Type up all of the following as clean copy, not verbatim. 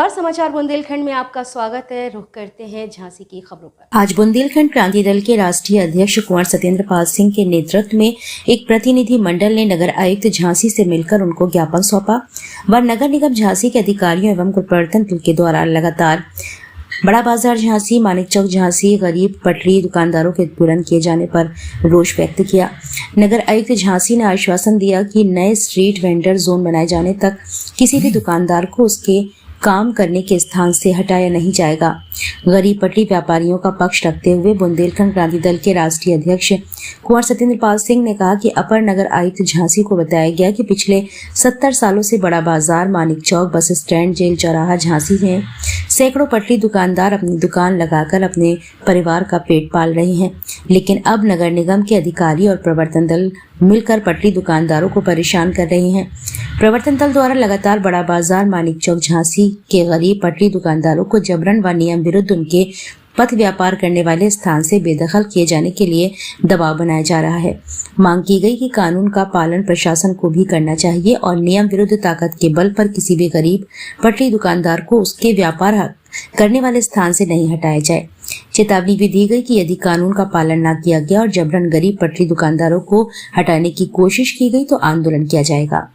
नमस्कार, समाचार बुंदेलखंड में आपका स्वागत है। रुख करते हैं झांसी की खबरों पर। आज बुंदेलखंड क्रांति दल के राष्ट्रीय अध्यक्ष कुंवर सत्येंद्र पाल सिंह के नेतृत्व में एक प्रतिनिधि मंडल ने नगर आयुक्त झांसी से मिलकर उनको ज्ञापन सौंपा व नगर निगम झांसी के अधिकारियों एवं प्रवर्तन दल के द्वारा लगातार बड़ा बाजार झांसी, मानिक चौक झांसी गरीब पटरी दुकानदारों के उत्पीड़न किए जाने पर रोष व्यक्त किया। नगर आयुक्त झांसी ने आश्वासन दिया कि नए स्ट्रीट वेंडर जोन बनाए जाने तक किसी भी दुकानदार को उसके काम करने के स्थान से हटाया नहीं जाएगा। गरीब पटरी व्यापारियों का पक्ष रखते हुए बुंदेलखंड क्रांति दल के राष्ट्रीय अध्यक्छ कुंवर सत्येंद्र पाल सिंह ने कहा कि अपर नगर आयुक्त झांसी को बताया गया कि पिछले 70 सालों से बड़ा बाजार, मानिक चौक, बस स्टैंड, जेल चौराहा झांसी में सैकड़ों पटरी दुकानदार अपनी दुकान लगाकर अपने परिवार का पेट पाल रहे हैं, लेकिन अब नगर निगम के अधिकारी और प्रवर्तन दल मिलकर पटरी दुकानदारों को परेशान कर रहे हैं। प्रवर्तन दल द्वारा लगातार बड़ा बाजार, मानिक चौक झांसी के गरीब पटरी दुकानदारों को जबरन व नियम विरुद्ध उनके पथ व्यापार करने वाले स्थान से बेदखल किए जाने के लिए दबाव बनाया जा रहा है। मांग की गई कि कानून का पालन प्रशासन को भी करना चाहिए और नियम विरुद्ध ताकत के बल पर किसी भी गरीब पटरी दुकानदार को उसके व्यापार करने वाले स्थान से नहीं हटाया जाए। चेतावनी भी दी गई कि यदि कानून का पालन न किया गया और जबरन गरीब पटरी दुकानदारों को हटाने की कोशिश की गई तो आंदोलन किया जाएगा।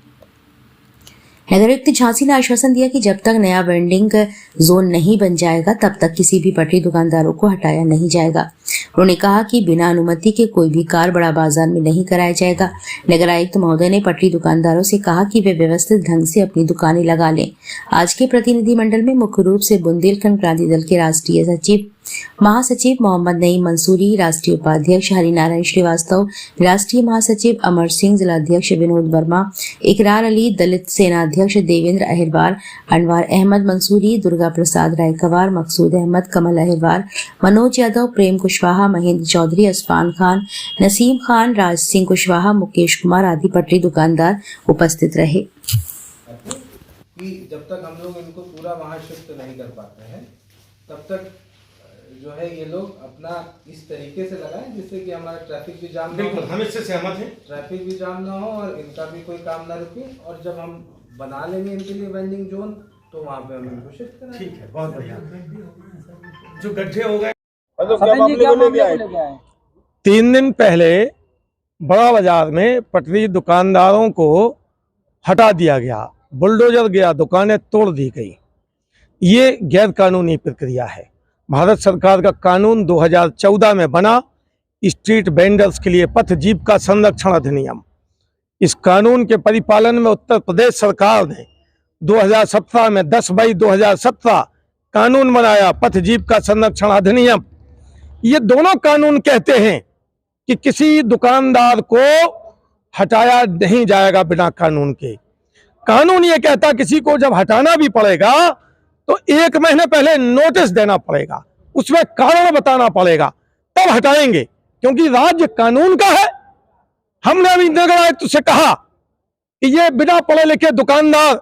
नगर आयुक्त झांसी ने आश्वासन दिया कि जब तक नया वेंडिंग जोन नहीं बन जाएगा तब तक किसी भी पटरी दुकानदारों को हटाया नहीं जाएगा। उन्होंने कहा कि बिना अनुमति के कोई भी कार्य बड़ा बाजार में नहीं कराया जाएगा। नगर आयुक्त महोदय ने पटरी दुकानदारों से कहा कि वे व्यवस्थित ढंग से अपनी दुकानें लगा लें। आज के प्रतिनिधि मंडल में मुख्य रूप से बुंदेलखंड क्रांति दल के राष्ट्रीय सचिव महासचिव मोहम्मद नईम मंसूरी, राष्ट्रीय उपाध्यक्ष हरिनारायण श्रीवास्तव, राष्ट्रीय महासचिव अमर सिंह, जिलाध्यक्ष विनोद वर्मा, इकरार अली, दलित सेना अध्यक्ष देवेंद्र अहिरवार, अनवार अहमद मंसूरी, दुर्गा प्रसाद रायकवार, मकसूद अहमद, कमल अहिरवार, मनोज यादव, प्रेम कुशवाहा, महेंद्र चौधरी, असफान खान, नसीम खान, राज सिंह कुशवाहा, मुकेश कुमार आदि पटरी दुकानदार उपस्थित रहे। कि जब तक हम लोग इनको पूरा वहाँ शिफ्ट नहीं कर पाते हैं तब तक जो है ये लोग अपना इस तरीके से लगाएं जिससे कि हमारा ट्रैफिक भी जाम ना हो। बिल्कुल, हम इससे सहमत हैं। ट्रैफिक भी जाम ना हो और इनका भी कोई काम ना रुके, और जब हम बना लेंगे इनके लिए वेंडिंग जोन तो वहाँ पे हम इनको शिफ्ट करेंगे। ठीक है, बहुत बढ़िया। जो गड्ढे हो गए, 3 दिन पहले बड़ा बाजार में पटरी दुकानदारों को हटा दिया गया, बुलडोजर गया, दुकानें तोड़ दी गई। ये गैर कानूनी प्रक्रिया है। भारत सरकार का कानून 2014 में बना, स्ट्रीट वेंडर्स के लिए पथ जीविका संरक्षण अधिनियम। इस कानून के परिपालन में उत्तर प्रदेश सरकार ने 2017 में 10/2017 कानून बनाया, पथ जीविका संरक्षण अधिनियम। ये दोनों कानून कहते हैं कि किसी दुकानदार को हटाया नहीं जाएगा बिना कानून के। कानून ये कहता किसी को जब हटाना भी पड़ेगा तो 1 महीने पहले नोटिस देना पड़ेगा, उसमें कारण बताना पड़ेगा, तब हटाएंगे, क्योंकि राज्य कानून का है। हमने अभी नगर आयुक्त से कहा कि ये बिना पढ़े लिखे दुकानदार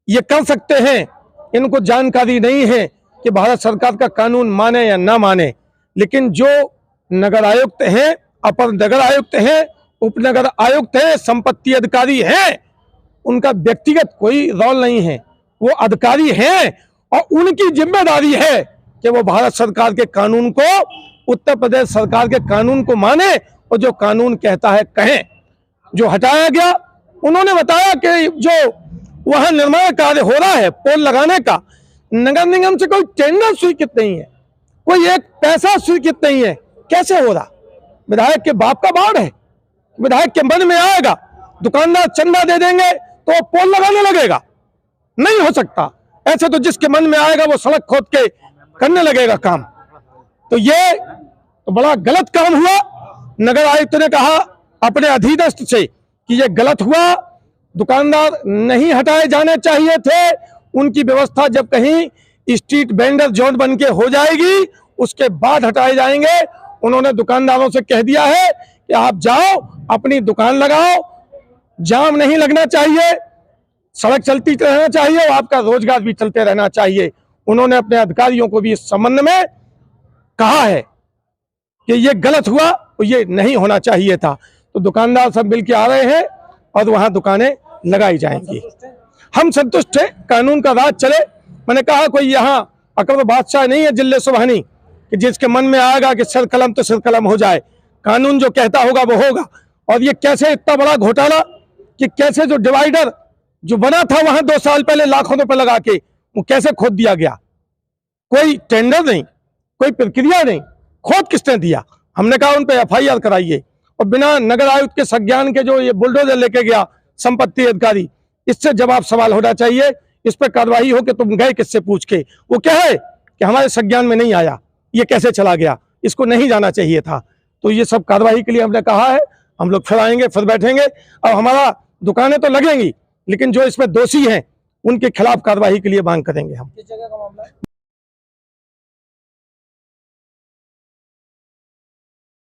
ये कर सकते हैं, इनको जानकारी नहीं है कि भारत सरकार का कानून माने या ना माने। लेकिन जो नगर आयुक्त हैं, अपर नगर आयुक्त हैं, उपनगर आयुक्त हैं, संपत्ति अधिकारी हैं, उनका व्यक्तिगत कोई रोल नहीं है, वो अधिकारी हैं और उनकी जिम्मेदारी है कि वो भारत सरकार के कानून को, उत्तर प्रदेश सरकार के कानून को माने और जो कानून कहता है कहें। जो हटाया गया, उन्होंने बताया कि जो वहां निर्माण कार्य हो रहा है पोल लगाने का, नगर निगम से कोई टेंडर स्वीकृत नहीं है, कोई एक पैसा स्वीकृत नहीं है। कैसे हो रहा? विधायक के बाप का बाढ़ है, विधायक के मन में आएगा, दुकानदार चंदा दे देंगे तो पोल लगाने लगेगा? नहीं हो सकता। ऐसे तो जिसके मन में आएगा वो सड़क खोद के करने लगेगा काम। तो ये तो बड़ा गलत काम हुआ। नगर आयुक्त ने कहा अपने अधीनस्थ से कि ये गलत हुआ, दुकानदार नहीं हटाए जाने चाहिए थे। उनकी व्यवस्था जब कहीं स्ट्रीट वेंडर जोन बन के हो जाएगी उसके बाद हटाए जाएंगे। उन्होंने दुकानदारों से कह दिया है कि आप जाओ अपनी दुकान लगाओ, जाम नहीं लगना चाहिए, सड़क चलती रहना चाहिए और आपका रोजगार भी चलते रहना चाहिए। उन्होंने अपने अधिकारियों को भी इस संबंध में कहा है कि ये गलत हुआ और ये नहीं होना चाहिए था। तो दुकानदार सब मिलकर आ रहे हैं और वहां दुकानें लगाई जाएंगी। हम संतुष्ट हैं, कानून का राज चले, मैंने कहा कोई यहाँ अकबर बादशाह नहीं है जिले सुबहानी कि जिसके मन में आएगा कि सिर कलम तो सिर कलम हो जाए। कानून जो कहता होगा वो होगा। और ये कैसे इतना बड़ा घोटाला कि कैसे जो डिवाइडर जो बना था वहां 2 साल पहले लाखों रुपए लगा के, वो कैसे खोद दिया गया। कोई टेंडर नहीं, कोई प्रक्रिया नहीं, खोद किसने दिया। हमने कहा उन पे FIR कराइए। और बिना नगर आयुक्त के संज्ञान के जो ये बुलडोजर लेके गया संपत्ति अधिकारी, इससे जवाब सवाल होना चाहिए। इस पर कार्रवाई हो कि तुम गए किससे पूछ के। वो कहे कि हमारे संज्ञान में नहीं आया, ये कैसे चला गया, इसको नहीं जाना चाहिए था। तो ये सब कार्रवाई के लिए हमने कहा है। हम लोग फिर आएंगे, फिर बैठेंगे। और हमारा दुकानें तो लगेंगी, लेकिन जो इसमें दोषी हैं उनके खिलाफ कार्रवाई के लिए मांग करेंगे हम। किस जगह का मामला है?